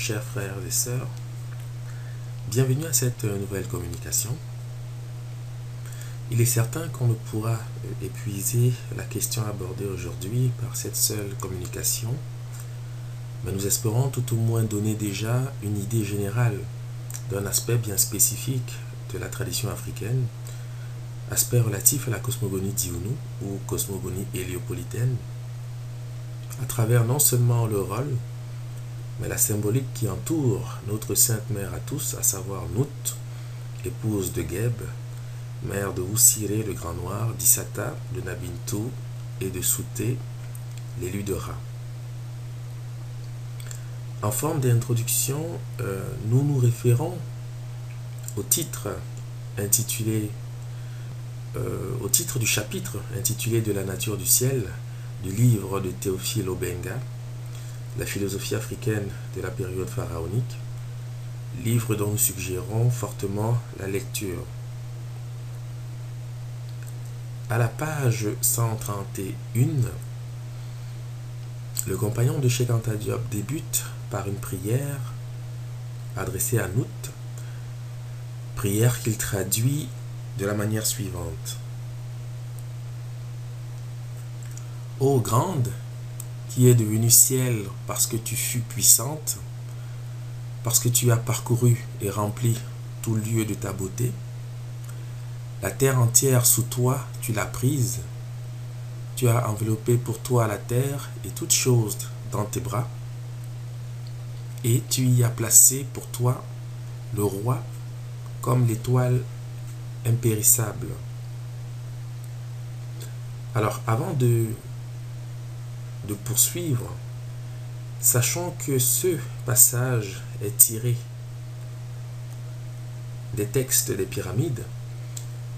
chers frères et sœurs, bienvenue à cette nouvelle communication. Il est certain qu'on ne pourra épuiser la question abordée aujourd'hui par cette seule communication, mais nous espérons tout au moins donner déjà une idée générale d'un aspect bien spécifique de la tradition africaine, aspect relatif à la cosmogonie dionou ou cosmogonie héliopolitaine, à travers non seulement le rôle, mais la symbolique qui entoure notre Sainte Mère à tous, à savoir Nout, épouse de Geb, mère de Oussiré le Grand Noir, d'Issata, de Nabintou et de Souté, l'élu de Ra. En forme d'introduction, nous nous référons au titre du chapitre intitulé De la nature du ciel, du livre de Théophile Obenga, La philosophie africaine de la période pharaonique, livre dont nous suggérons fortement la lecture. À la page 131, le compagnon de Cheikh Anta Diop débute par une prière adressée à Nout, prière qu'il traduit de la manière suivante. Ô grande, qui est devenue ciel parce que tu fus puissante, parce que tu as parcouru et rempli tout lieu de ta beauté, la terre entière sous toi, tu l'as prise, tu as enveloppé pour toi la terre et toutes choses dans tes bras, et tu y as placé pour toi le roi comme l'étoile impérissable. Alors, avant de poursuivre, sachons que ce passage est tiré des textes des pyramides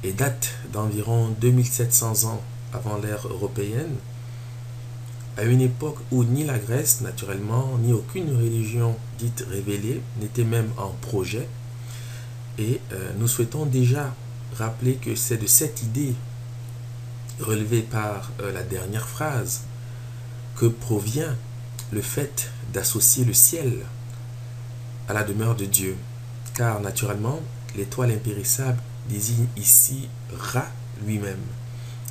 et date d'environ 2700 ans avant l'ère européenne, à une époque où ni la Grèce, naturellement, ni aucune religion dite révélée n'était même en projet. Et nous souhaitons déjà rappeler que c'est de cette idée relevée par la dernière phrase que provient le fait d'associer le ciel à la demeure de Dieu. Car naturellement, l'étoile impérissable désigne ici Ra lui-même,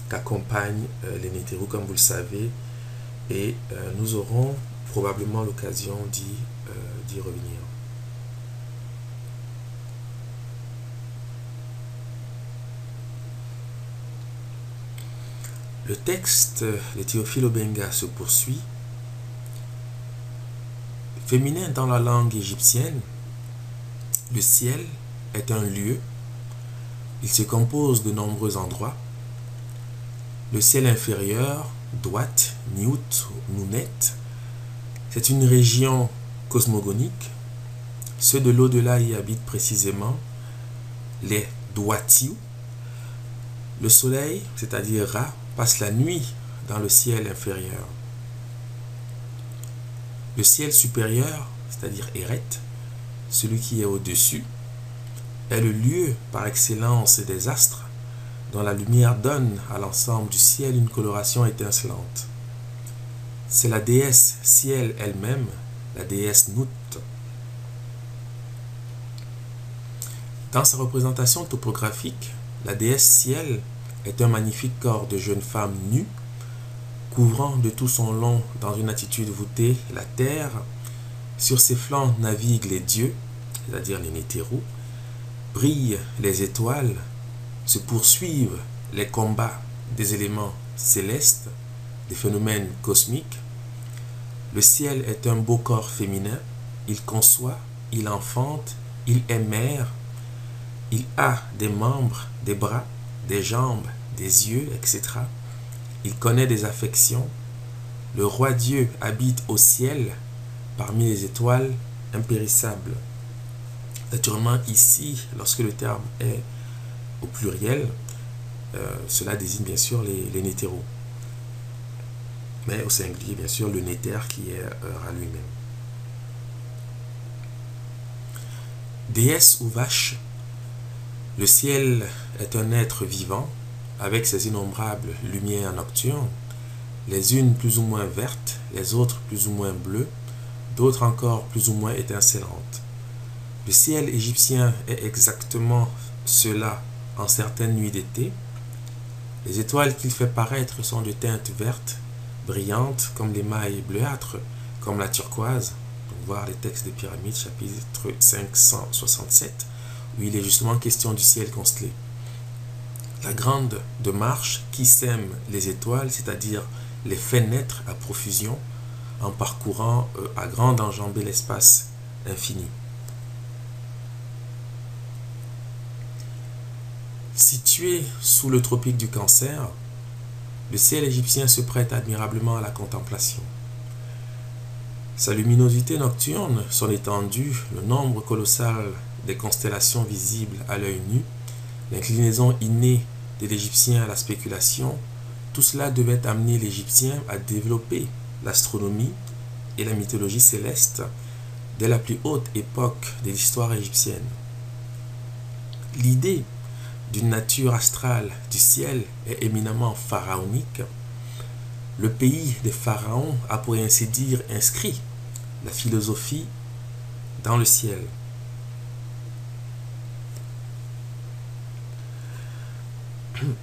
qu'accompagne les Nétérous, comme vous le savez, et nous aurons probablement l'occasion d'y revenir. Le texte de Théophile Obenga se poursuit. Féminin dans la langue égyptienne, le ciel est un lieu. Il se compose de nombreux endroits. Le ciel inférieur, Douat, Niout, Nounet, c'est une région cosmogonique. Ceux de l'au-delà y habitent précisément, les Douatiou. Le soleil, c'est-à-dire Ra, passe la nuit dans le ciel inférieur. Le ciel supérieur, c'est-à-dire Eret, celui qui est au-dessus, est le lieu par excellence des astres dont la lumière donne à l'ensemble du ciel une coloration étincelante. C'est la déesse ciel elle-même, la déesse Nout. Dans sa représentation topographique, la déesse ciel est un magnifique corps de jeune femme nue, couvrant de tout son long dans une attitude voûtée la terre. Sur ses flancs naviguent les dieux, c'est-à-dire les Nétérous, brillent les étoiles, se poursuivent les combats des éléments célestes, des phénomènes cosmiques. Le ciel est un beau corps féminin, il conçoit, il enfante, il est mère, il a des membres, des bras, des jambes, des yeux, etc. Il connaît des affections. Le roi Dieu habite au ciel, parmi les étoiles impérissables. Naturellement, ici, lorsque le terme est au pluriel, cela désigne bien sûr les Nétéraux. Mais au singulier, bien sûr, le Néter qui est Ra lui-même. Déesse ou vache, le ciel est un être vivant, avec ses innombrables lumières nocturnes, les unes plus ou moins vertes, les autres plus ou moins bleues, d'autres encore plus ou moins étincelantes. Le ciel égyptien est exactement cela en certaines nuits d'été. Les étoiles qu'il fait paraître sont de teinte verte, brillantes comme l'émail bleuâtre, comme la turquoise. Donc, voir les textes des pyramides, chapitre 567, où il est justement question du ciel constellé. La grande de marche qui sème les étoiles, c'est-à-dire les fait naître à profusion en parcourant à grande enjambée l'espace infini. Situé sous le tropique du Cancer, le ciel égyptien se prête admirablement à la contemplation. Sa luminosité nocturne, son étendue, le nombre colossal des constellations visibles à l'œil nu, l'inclinaison innée de l'Égyptien à la spéculation, tout cela devait amener l'Égyptien à développer l'astronomie et la mythologie céleste dès la plus haute époque de l'histoire égyptienne. L'idée d'une nature astrale du ciel est éminemment pharaonique. Le pays des pharaons a pour ainsi dire inscrit la philosophie dans le ciel.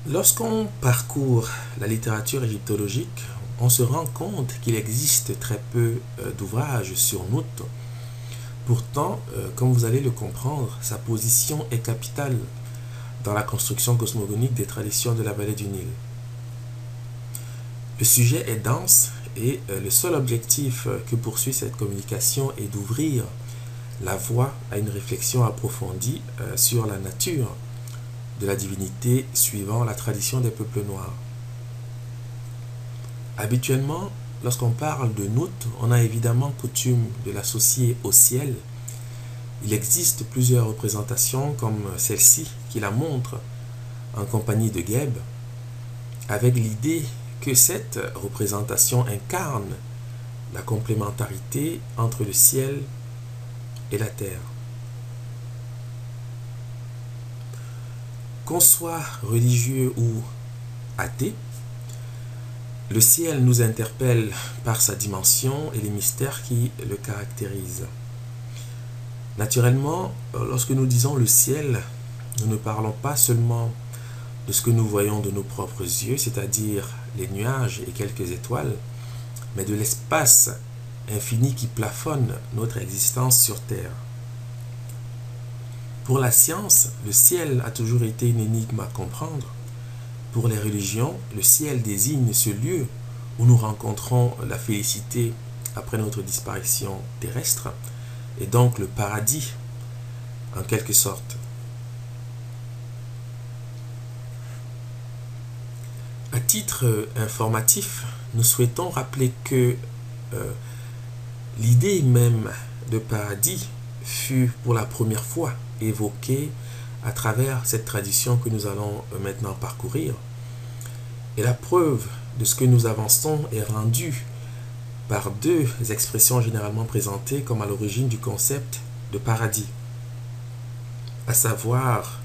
Lorsqu'on parcourt la littérature égyptologique, on se rend compte qu'il existe très peu d'ouvrages sur Nout. Pourtant, comme vous allez le comprendre, sa position est capitale dans la construction cosmogonique des traditions de la vallée du Nil. Le sujet est dense et le seul objectif que poursuit cette communication est d'ouvrir la voie à une réflexion approfondie sur la nature de la divinité suivant la tradition des peuples noirs. Habituellement, lorsqu'on parle de Nout, on a évidemment coutume de l'associer au ciel. Il existe plusieurs représentations comme celle-ci qui la montre en compagnie de Geb, avec l'idée que cette représentation incarne la complémentarité entre le ciel et la terre. Qu'on soit religieux ou athée, le ciel nous interpelle par sa dimension et les mystères qui le caractérisent. Naturellement, lorsque nous disons le ciel, nous ne parlons pas seulement de ce que nous voyons de nos propres yeux, c'est-à-dire les nuages et quelques étoiles, mais de l'espace infini qui plafonne notre existence sur Terre. Pour la science, le ciel a toujours été une énigme à comprendre. Pour les religions, le ciel désigne ce lieu où nous rencontrons la félicité après notre disparition terrestre, et donc le paradis, en quelque sorte. À titre informatif, nous souhaitons rappeler que l'idée même de paradis fut pour la première fois évoquée à travers cette tradition que nous allons maintenant parcourir. Et la preuve de ce que nous avançons est rendue par deux expressions généralement présentées comme à l'origine du concept de paradis, à savoir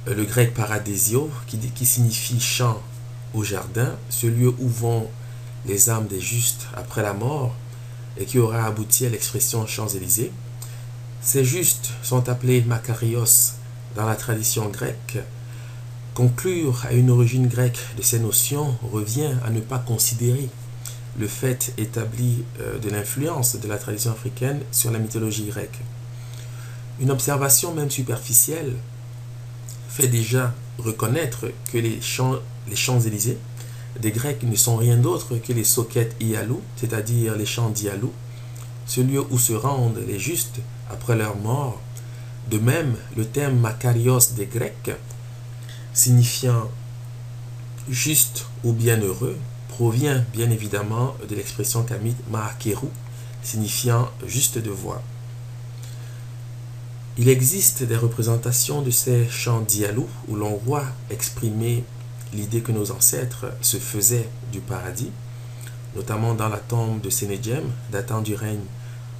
le grec paradésio qui signifie champ au jardin, ce lieu où vont les âmes des justes après la mort et qui aura abouti à l'expression Champs-Élysées. Ces justes sont appelés Makarios dans la tradition grecque. Conclure à une origine grecque de ces notions revient à ne pas considérer le fait établi de l'influence de la tradition africaine sur la mythologie grecque. Une observation même superficielle fait déjà reconnaître que les Champs-Élysées des Grecs ne sont rien d'autre que les sockets Ialou, c'est-à-dire les champs d'Ialou, ce lieu où se rendent les justes après leur mort. De même, le terme Makarios des Grecs, signifiant juste ou bienheureux, provient bien évidemment de l'expression kamite Maakeru, signifiant juste de voix. Il existe des représentations de ces chants d'Ialou où l'on voit exprimer l'idée que nos ancêtres se faisaient du paradis, notamment dans la tombe de Sénedjem, datant du règne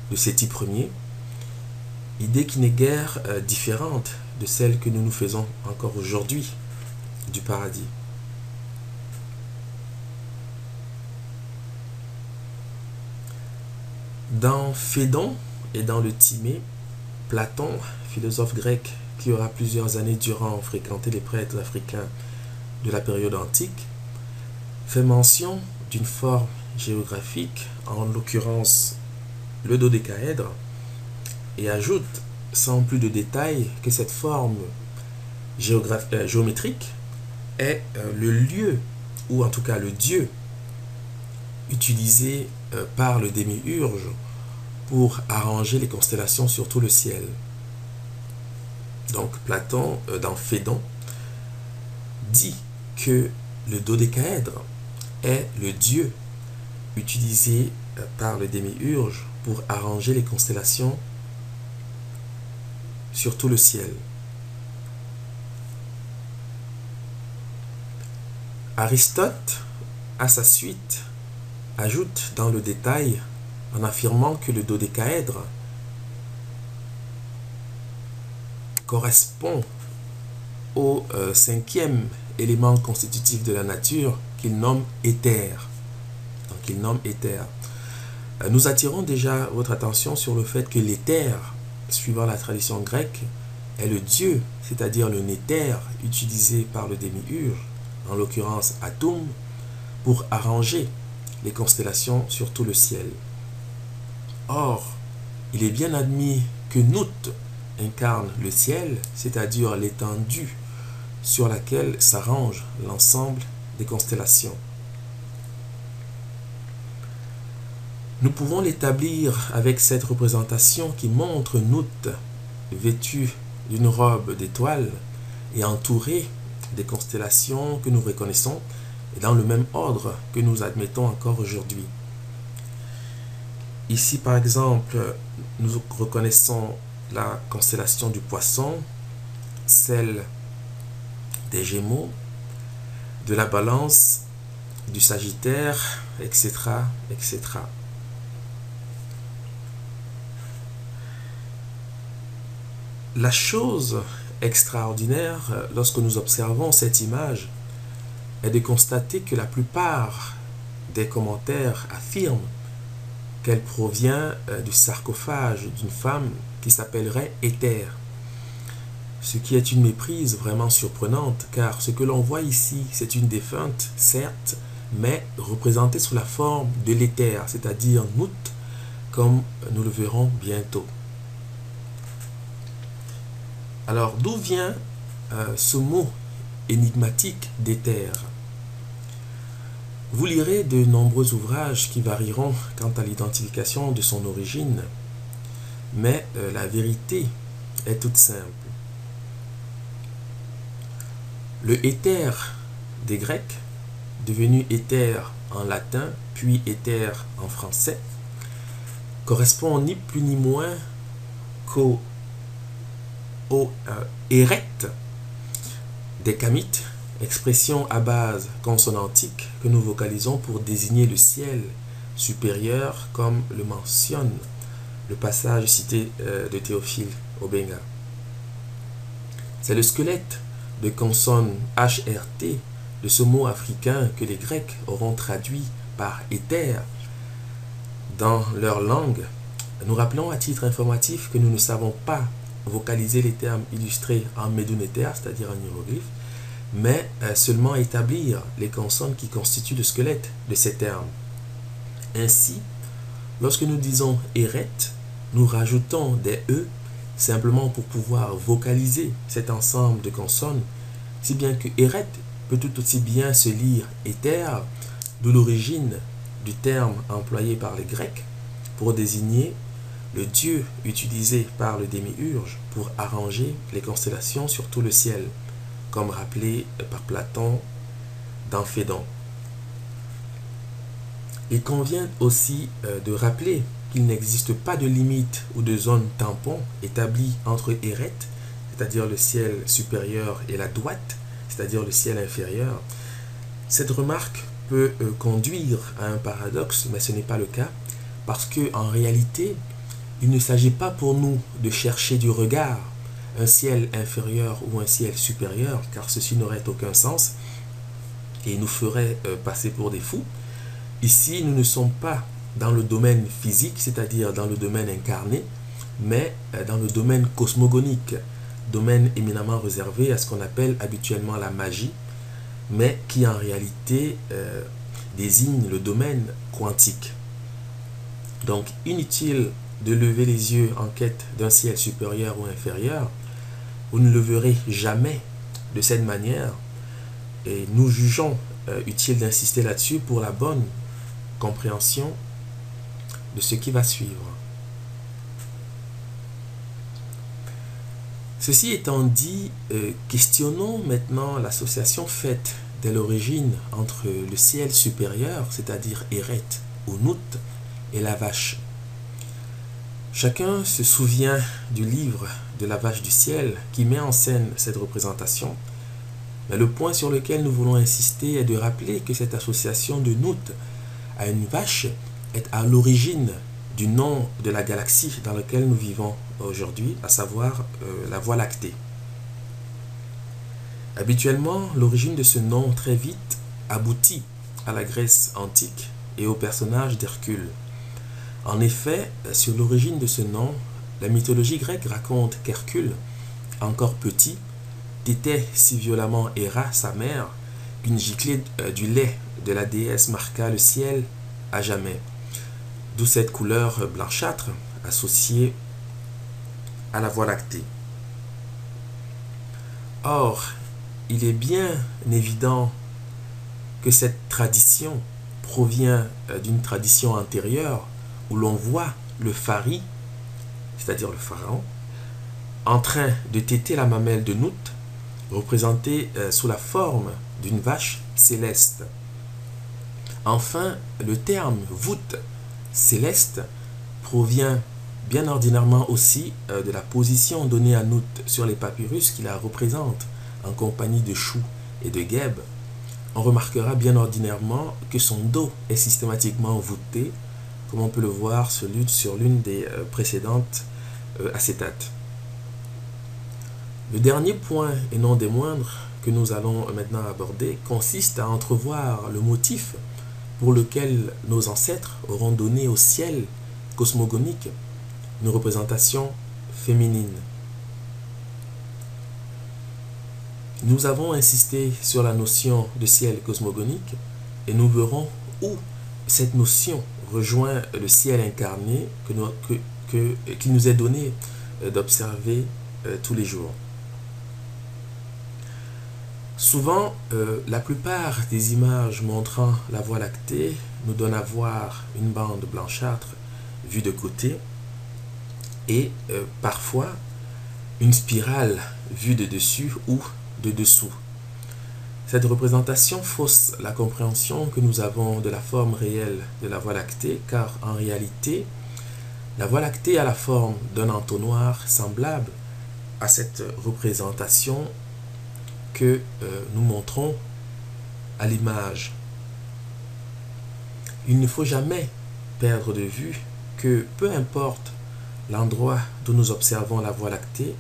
de Séti Ier, idée qui n'est guère différente de celle que nous nous faisons encore aujourd'hui du paradis. Dans Phédon et dans le Timée, Platon, philosophe grec qui aura plusieurs années durant fréquenté les prêtres africains de la période antique, fait mention d'une forme géographique, en l'occurrence le dodécaèdre, et ajoute sans plus de détails que cette forme géométrique est le lieu, ou en tout cas le dieu, utilisé par le démiurge pour arranger les constellations sur tout le ciel. Donc Platon, dans Phédon, dit que le dodécaèdre est le dieu utilisé par le démiurge pour arranger les constellations sur tout le ciel. Aristote, à sa suite, ajoute dans le détail en affirmant que le dodécaèdre correspond au cinquième élément constitutif de la nature qu'il nomme éther. Donc il nomme éther. Nous attirons déjà votre attention sur le fait que l'éther, suivant la tradition grecque, est le dieu, c'est-à-dire le néther utilisé par le démiurge, en l'occurrence Atum, pour arranger les constellations sur tout le ciel. Or, il est bien admis que Nout incarne le ciel, c'est-à-dire l'étendue sur laquelle s'arrange l'ensemble des constellations. Nous pouvons l'établir avec cette représentation qui montre Nout vêtu d'une robe d'étoiles et entouré des constellations que nous reconnaissons et dans le même ordre que nous admettons encore aujourd'hui. Ici, par exemple, nous reconnaissons la constellation du Poisson, celle des Gémeaux, de la Balance, du Sagittaire, etc., etc. La chose extraordinaire lorsque nous observons cette image est de constater que la plupart des commentaires affirment qu'elle provient du sarcophage d'une femme qui s'appellerait Éther. Ce qui est une méprise vraiment surprenante, car ce que l'on voit ici, c'est une défunte, certes, mais représentée sous la forme de l'éther, c'est-à-dire Nout, comme nous le verrons bientôt. Alors, d'où vient ce mot énigmatique d'éther? Vous lirez de nombreux ouvrages qui varieront quant à l'identification de son origine, mais la vérité est toute simple. Le éther des Grecs, devenu éther en latin, puis éther en français, correspond ni plus ni moins qu'au érect des Kamites, expression à base consonantique que nous vocalisons pour désigner le ciel supérieur, comme le mentionne le passage cité de Théophile Obenga. C'est le squelette de consonne HRT de ce mot africain que les Grecs auront traduit par éther dans leur langue. Nous rappelons à titre informatif que nous ne savons pas vocaliser les termes illustrés en médounéter, c'est-à-dire en hiéroglyphe, mais seulement établir les consonnes qui constituent le squelette de ces termes. Ainsi, lorsque nous disons Eret, nous rajoutons des E simplement pour pouvoir vocaliser cet ensemble de consonnes, si bien que Eret peut tout aussi bien se lire éther, d'où l'origine du terme employé par les Grecs pour désigner le dieu utilisé par le démiurge pour arranger les constellations sur tout le ciel, comme rappelé par Platon dans Phédon. Il convient aussi de rappeler qu'il n'existe pas de limite ou de zone tampon établie entre Eret, c'est-à-dire le ciel supérieur, et la Douate, c'est-à-dire le ciel inférieur. Cette remarque peut conduire à un paradoxe, mais ce n'est pas le cas, parce qu'en réalité, il ne s'agit pas pour nous de chercher du regard un ciel inférieur ou un ciel supérieur, car ceci n'aurait aucun sens et nous ferait passer pour des fous. Ici, nous ne sommes pas dans le domaine physique, c'est-à-dire dans le domaine incarné, mais dans le domaine cosmogonique, domaine éminemment réservé à ce qu'on appelle habituellement la magie, mais qui en réalité désigne le domaine quantique. Donc inutile de lever les yeux en quête d'un ciel supérieur ou inférieur, vous ne le verrez jamais de cette manière, et nous jugeons utile d'insister là-dessus pour la bonne compréhension de ce qui va suivre. Ceci étant dit, questionnons maintenant l'association faite dès l'origine entre le ciel supérieur, c'est-à-dire Eret ou Nout, et la vache. Chacun se souvient du livre de la vache du ciel qui met en scène cette représentation, mais le point sur lequel nous voulons insister est de rappeler que cette association de Nout à une vache est à l'origine du nom de la galaxie dans laquelle nous vivons aujourd'hui, à savoir la Voie lactée. Habituellement, l'origine de ce nom très vite aboutit à la Grèce antique et au personnage d'Hercule. En effet, sur l'origine de ce nom, la mythologie grecque raconte qu'Hercule, encore petit, tétait si violemment Héra, sa mère, qu'une giclée du lait de la déesse marqua le ciel à jamais. D'où cette couleur blanchâtre associée à la Voie lactée. Or, il est bien évident que cette tradition provient d'une tradition antérieure où l'on voit le phari, c'est-à-dire le pharaon, en train de téter la mamelle de Nout, représentée sous la forme d'une vache céleste. Enfin, le terme voûte céleste provient bien ordinairement aussi de la position donnée à Nout sur les papyrus qui la représentent en compagnie de Chou et de Geb. On remarquera bien ordinairement que son dos est systématiquement voûté, comme on peut le voir sur l'une des précédentes acétates. Le dernier point, et non des moindres, que nous allons maintenant aborder, consiste à entrevoir le motif pour lequel nos ancêtres auront donné au ciel cosmogonique une représentation féminine. Nous avons insisté sur la notion de ciel cosmogonique et nous verrons où cette notion rejoint le ciel incarné qui nous est donné d'observer tous les jours. Souvent, la plupart des images montrant la Voie lactée nous donnent à voir une bande blanchâtre vue de côté et parfois une spirale vue de dessus ou de dessous. Cette représentation fausse la compréhension que nous avons de la forme réelle de la Voie lactée, car en réalité, la Voie lactée a la forme d'un entonnoir semblable à cette représentation que nous montrons à l'image. Il ne faut jamais perdre de vue que peu importe l'endroit d'où nous observons la Voie lactée,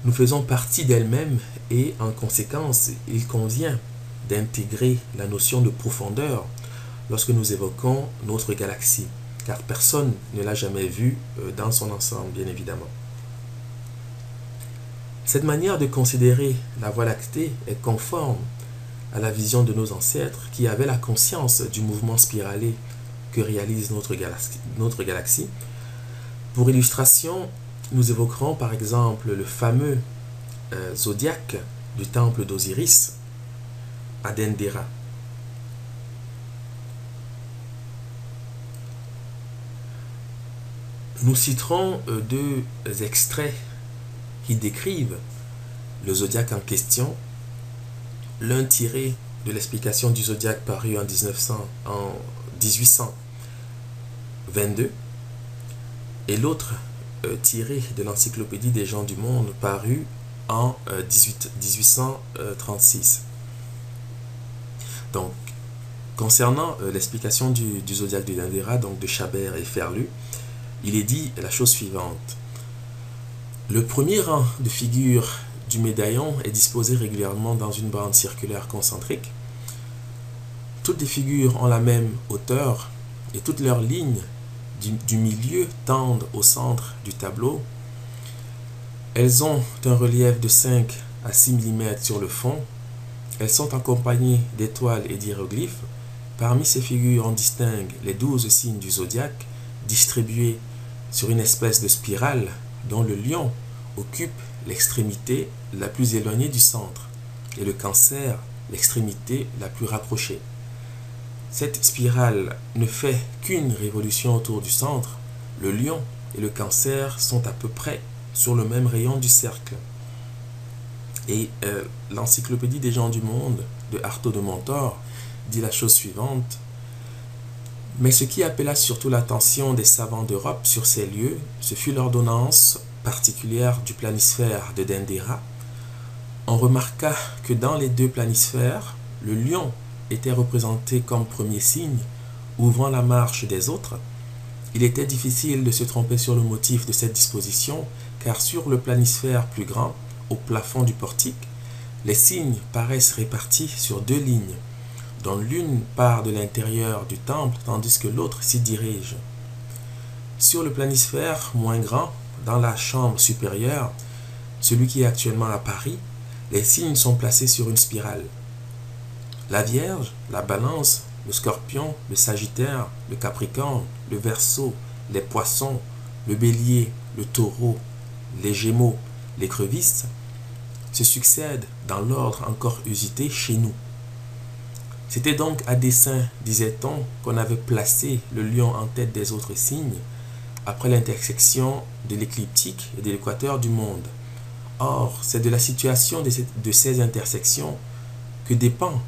nous faisons partie d'elle-même et en conséquence, il convient d'intégrer la notion de profondeur lorsque nous évoquons notre galaxie, car personne ne l'a jamais vue dans son ensemble, bien évidemment. Cette manière de considérer la Voie lactée est conforme à la vision de nos ancêtres qui avaient la conscience du mouvement spiralé que réalise notre galaxie. Pour illustration, nous évoquerons par exemple le fameux zodiaque du temple d'Osiris à Dendera. Nous citerons deux extraits qui décrivent le zodiaque en question, l'un tiré de l'explication du zodiaque paru en 1822 et l'autre tiré de l'encyclopédie des gens du monde paru en 1836. Donc, concernant l'explication du zodiaque de Dendera, donc de Chabert et Ferlu, il est dit la chose suivante. Le premier rang de figures du médaillon est disposé régulièrement dans une bande circulaire concentrique. Toutes les figures ont la même hauteur et toutes leurs lignes du milieu tendent au centre du tableau. Elles ont un relief de 5 à 6 mm sur le fond. Elles sont accompagnées d'étoiles et d'hiéroglyphes. Parmi ces figures, on distingue les 12 signes du zodiaque distribués sur une espèce de spirale dont le lion occupe l'extrémité la plus éloignée du centre et le cancer l'extrémité la plus rapprochée. Cette spirale ne fait qu'une révolution autour du centre. Le lion et le cancer sont à peu près sur le même rayon du cercle. Et l'encyclopédie des gens du monde de Artaud de Montor dit la chose suivante. Mais ce qui appela surtout l'attention des savants d'Europe sur ces lieux, ce fut l'ordonnance particulière du planisphère de Dendera. On remarqua que dans les deux planisphères, le lion était représenté comme premier signe, ouvrant la marche des autres. Il était difficile de se tromper sur le motif de cette disposition, car sur le planisphère plus grand, au plafond du portique, les signes paraissent répartis sur deux lignes, dont l'une part de l'intérieur du temple, tandis que l'autre s'y dirige. Sur le planisphère moins grand, dans la chambre supérieure, celui qui est actuellement à Paris, les signes sont placés sur une spirale. La Vierge, la Balance, le Scorpion, le Sagittaire, le Capricorne, le Verseau, les Poissons, le Bélier, le Taureau, les Gémeaux, l'écrevisse, se succèdent dans l'ordre encore usité chez nous. C'était donc à dessein, disait-on, qu'on avait placé le lion en tête des autres signes, après l'intersection de l'écliptique et de l'équateur du monde. Or, c'est de la situation de ces intersections que dépend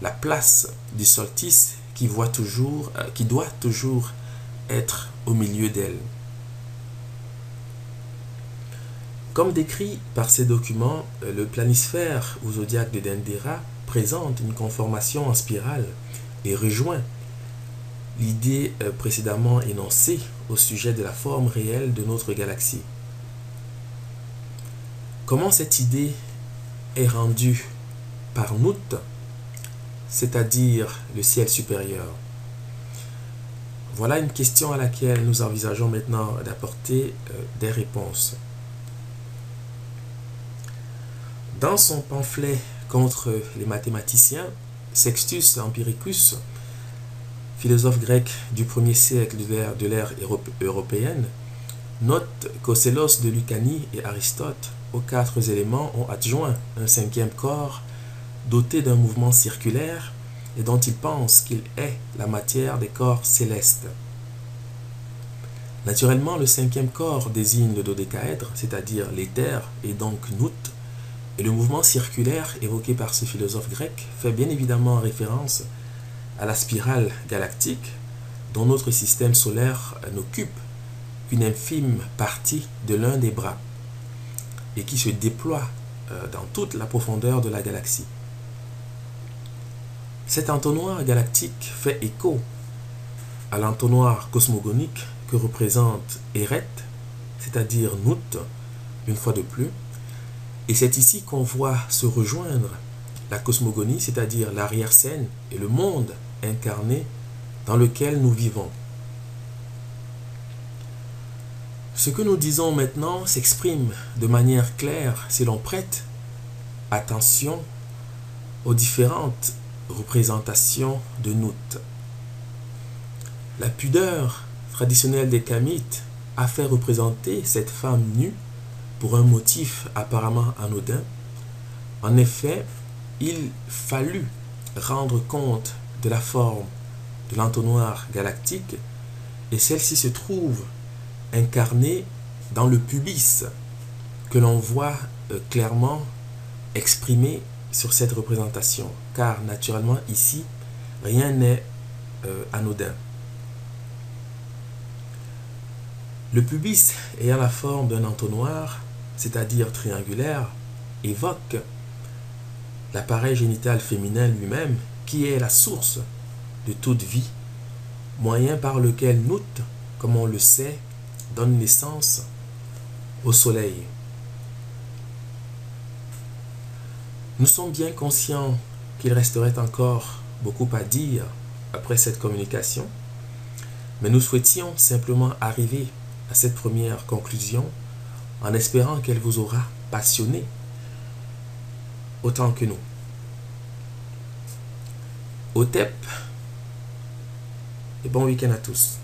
la place du solstice qui doit toujours être au milieu d'elle. Comme décrit par ces documents, le planisphère ou zodiaque de Dendera présente une conformation en spirale et rejoint l'idée précédemment énoncée au sujet de la forme réelle de notre galaxie. Comment cette idée est rendue par Nout, c'est-à-dire le ciel supérieur? Voilà une question à laquelle nous envisageons maintenant d'apporter des réponses. Dans son pamphlet contre les mathématiciens, Sextus Empiricus, philosophe grec du 1er siècle de l'ère européenne, note qu'Océlos de Lucanie et Aristote, aux 4 éléments, ont adjoint un 5e corps doté d'un mouvement circulaire et dont il pense qu'il est la matière des corps célestes. Naturellement, le 5e corps désigne le dodécaèdre, c'est-à-dire l'éther, et donc Nout, et le mouvement circulaire évoqué par ce philosophe grec fait bien évidemment référence à la spirale galactique dont notre système solaire n'occupe qu'une infime partie de l'un des bras et qui se déploie dans toute la profondeur de la galaxie. Cet entonnoir galactique fait écho à l'entonnoir cosmogonique que représente Eret, c'est-à-dire Nout, une fois de plus, et c'est ici qu'on voit se rejoindre la cosmogonie, c'est-à-dire l'arrière-scène et le monde incarné dans lequel nous vivons. Ce que nous disons maintenant s'exprime de manière claire si l'on prête attention aux différentes représentations de Nout. La pudeur traditionnelle des Kamites a fait représenter cette femme nue pour un motif apparemment anodin. En effet, il fallut rendre compte de la forme de l'entonnoir galactique et celle-ci se trouve incarnée dans le pubis que l'on voit clairement exprimé sur cette représentation, car naturellement ici rien n'est anodin. Le pubis ayant la forme d'un entonnoir, c'est-à-dire triangulaire, évoque l'appareil génital féminin lui-même qui est la source de toute vie, moyen par lequel Nout, comme on le sait, donne naissance au soleil. Nous sommes bien conscients qu'il resterait encore beaucoup à dire après cette communication, Mais nous souhaitions simplement arriver à cette première conclusion en espérant qu'elle vous aura passionné autant que nous. Au TEP et bon week-end à tous.